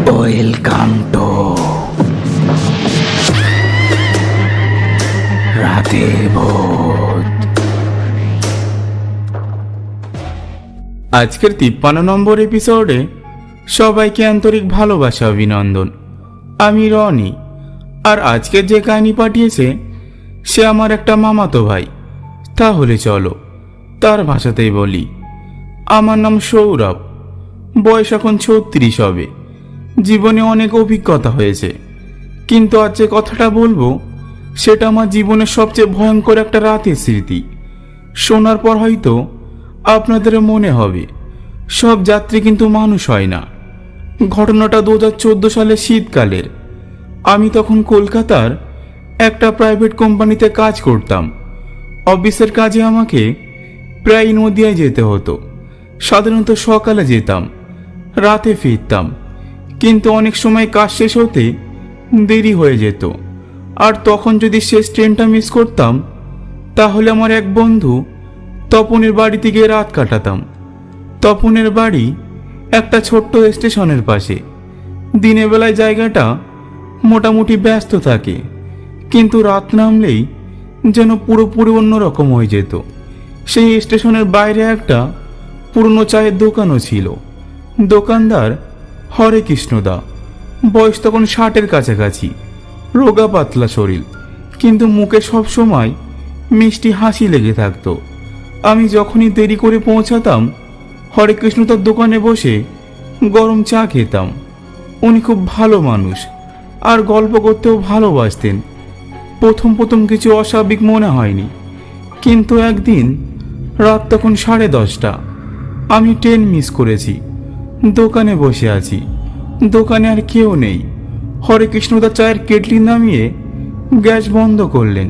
Welcome to রাতের ভূত। আজকের 53 নম্বর এপিসোডে সবাইকে আন্তরিক ভালোবাসা অভিনন্দন। আমি রনি, আর আজকের যে কাহিনী পাঠিয়েছে সে আমার একটা মামাতো ভাই। তাহলে চলো তার ভাষাতেই বলি। আমার নাম সৌরভ, বয়স এখন 36 হবে। জীবনে অনেক অভিজ্ঞতা হয়েছে, কিন্তু আজ যে কথাটা বলবো সেটা আমার জীবনের সবচেয়ে ভয়ঙ্কর একটা রাতের স্মৃতি। শোনার পর হয়তো আপনাদের মনে হবে সব যাত্রী কিন্তু মানুষ হয় না। ঘটনাটা 2014 সালের শীতকালের। আমি তখন কলকাতার একটা প্রাইভেট কোম্পানিতে কাজ করতাম। অফিসের কাজে আমাকে প্রায় নদিয়ায় যেতে হতো। সাধারণত সকালে যেতাম, রাতে ফিরতাম, কিন্তু অনেক সময় কাজ শেষ হতে দেরি হয়ে যেত। আর তখন যদি শেষ ট্রেনটা মিস করতাম তাহলে আমার এক বন্ধু তপনের বাড়িতে গিয়ে রাত কাটাতাম। তপনের বাড়ি একটা ছোট্ট স্টেশনের পাশে। দিনের বেলায় জায়গাটা মোটামুটি ব্যস্ত থাকে, কিন্তু রাত নামলেই যেন পুরোপুরি অন্যরকম হয়ে যেত। সেই স্টেশনের বাইরে একটা পুরনো চায়ের দোকানও ছিল। দোকানদার হরে কৃষ্ণদা, বয়স তখন 60-এর কাছাকাছি। রোগা পাতলা শরীর, কিন্তু মুখে সব সময় মিষ্টি হাসি লেগে থাকতো। আমি যখনই দেরি করে পৌঁছাতাম হরে কৃষ্ণদার দোকানে বসে গরম চা খেতাম। উনি খুব ভালো মানুষ আর গল্প করতেও ভালোবাসতেন। প্রথম কিছু অস্বাভাবিক মনে হয়নি, কিন্তু একদিন রাত তখন 10:30। আমি ট্রেন মিস করেছি। দোকানে বসে আছি, দোকানে আর কেউ নেই। হরে কৃষ্ণদা চায়ের কেটলি নামিয়ে গ্যাস বন্ধ করলেন।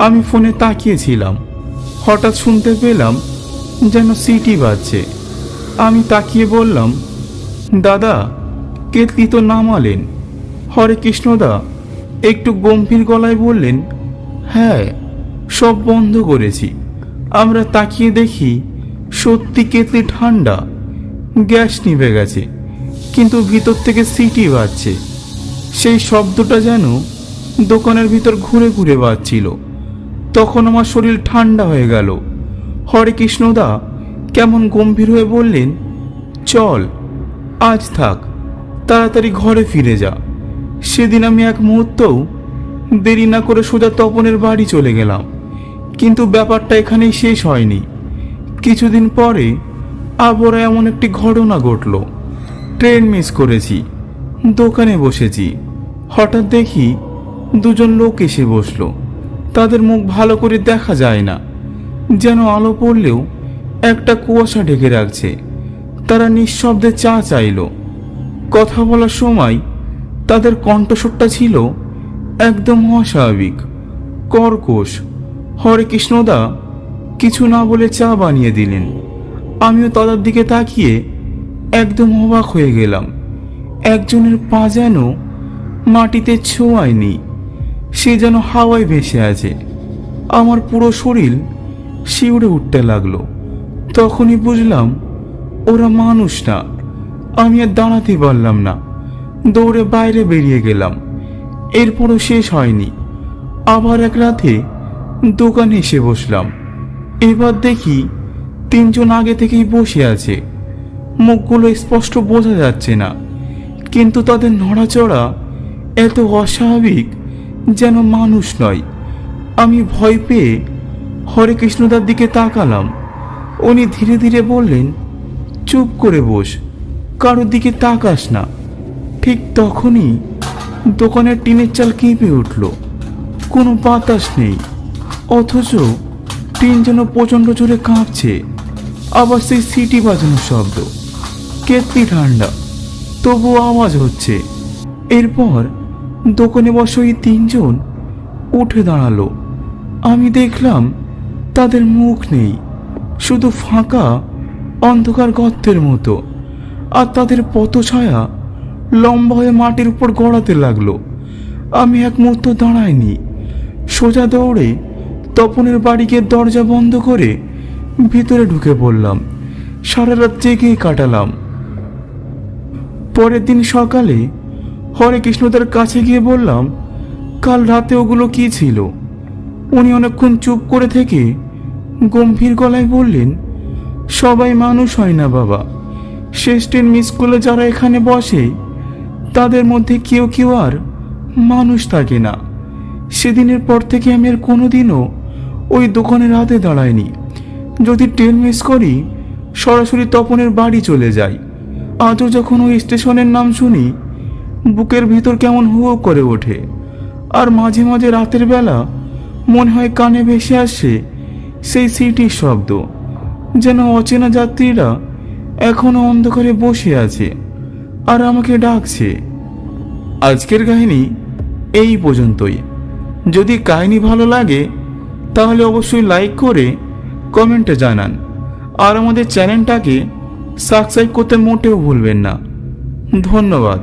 আমি ফোনে তাকিয়েছিলাম, হঠাৎ শুনতে পেলাম যেন সিটি বাজছে। আমি তাকিয়ে বললাম, দাদা কেটলি তো নামালেন? হরে কৃষ্ণদা একটু গম্ভীর গলায় বললেন, হ্যাঁ সব বন্ধ করেছি। আমরা তাকিয়ে দেখি সত্যি কেটলি ঠান্ডা। গ্যাস নিভে গেছে, কিন্তু ভিতর থেকে সিটি বাজছে। সেই শব্দটা যেন দোকানের ভিতর ঘুরে ঘুরে বাজছিল। তখন আমার শরীর ঠান্ডা হয়ে গেল। হরে কৃষ্ণদা কেমন গম্ভীর হয়ে বললেন, চল আজ থাক, তাড়াতাড়ি ঘরে ফিরে যা। সেদিন আমি এক মুহূর্তও দেরি না করে সোজা তপনের বাড়ি চলে গেলাম। কিন্তু ব্যাপারটা এখানেই শেষ হয়নি। কিছুদিন পরে আবার এমন একটি ঘটনা ঘটল। ট্রেন মিস করেছি, দোকানে বসেছি, হঠাৎ দেখি দুজন লোক এসে বসলো। তাদের মুখ ভালো করে দেখা যায় না, যেন আলো পড়লেও একটা কুয়াশা ঢেকে রাখছে। তারা নিঃশব্দে চা চাইল। কথা বলার সময় তাদের কণ্ঠস্বরটা ছিল একদম অস্বাভাবিক, কর্কশ। হরে কৃষ্ণদা কিছু না বলে চা বানিয়ে দিলেন। আমিও তাদের দিকে তাকিয়ে একদম অবাক হয়ে গেলাম। একজনের পা যেন মাটিতে ছোঁয়ায়নি, সে যেন হাওয়ায় ভেসে আছে। আমার পুরো শরীর শিউরে উঠতে লাগলো। তখনই বুঝলাম ওরা মানুষ না। আমি আর দাঁড়াতে পারলাম না, দৌড়ে বাইরে বেরিয়ে গেলাম। এরপরও শেষ হয়নি। আবার এক রাতে দোকানে এসে বসলাম। এবার দেখি 3 জন আগে থেকেই বসে আছে। মুখগুলো স্পষ্ট বোঝা যাচ্ছে না, কিন্তু তাদের নড়াচড়া এত অস্বাভাবিক যেন মানুষ নয়। আমি ভয় পেয়ে হরে কৃষ্ণদার দিকে তাকালাম। উনি ধীরে ধীরে বললেন, চুপ করে বস, কারোর দিকে তাকাস না। ঠিক তখনই দোকানের টিনের চাল কেঁপে উঠল। কোনো বাতাস নেই, অথচ টিন যেন প্রচণ্ড জোরে কাঁপছে। আবার সেই সিটি বাজানোর শব্দ। কেতলি ঠান্ডা, তবুও আওয়াজ হচ্ছে। এরপর দোকানে বসে ওই 3 জন উঠে দাঁড়ালো। আমি দেখলাম তাদের মুখ নেই, শুধু ফাঁকা অন্ধকার গর্তের মতো। আর তাদের পথছায়া লম্বা হয়ে মাটির উপর গড়াতে লাগলো। আমি এক মুহূর্ত দাঁড়াইনি, সোজা দৌড়ে তপনের বাড়িকে দরজা বন্ধ করে ভিতরে ঢুকে পড়লাম। সারা রাত জেগেই কাটালাম। পরের দিন সকালে হরে কৃষ্ণদার কাছে গিয়ে বললাম, কাল রাতে ওগুলো কি ছিল? উনি অনেকক্ষণ চুপ করে থেকে গম্ভীর গলায় বললেন, সবাই মানুষ হয় না বাবা। শেষ ট্রেন মিস করলে যারা এখানে বসে তাদের মধ্যে কেউ কেউ আর মানুষ থাকে না। সেদিনের পর থেকে আমি আর কোনোদিনও ওই দোকানের হাতে দাঁড়াইনি। যদি ট্রেন মিস করি সরাসরি তপনের বাড়ি চলে যাই। আজও যখন ওই স্টেশনের নাম শুনি বুকের ভিতর কেমন হু হু করে ওঠে। আর মাঝে মাঝে রাতের বেলা মনে হয় কানে ভেসে আসে সেই সিটির শব্দ, যেন অচেনা যাত্রীরা এখনো অন্ধকারে বসে আছে আর আমাকে ডাকছে। আজকের কাহিনী এই পর্যন্তই। যদি কাহিনী ভালো লাগে তাহলে অবশ্যই লাইক করে কমেন্টে জানান, আর আমাদের চ্যানেলটাকে সাবস্ক্রাইব করতে মোটেও ভুলবেন না। ধন্যবাদ।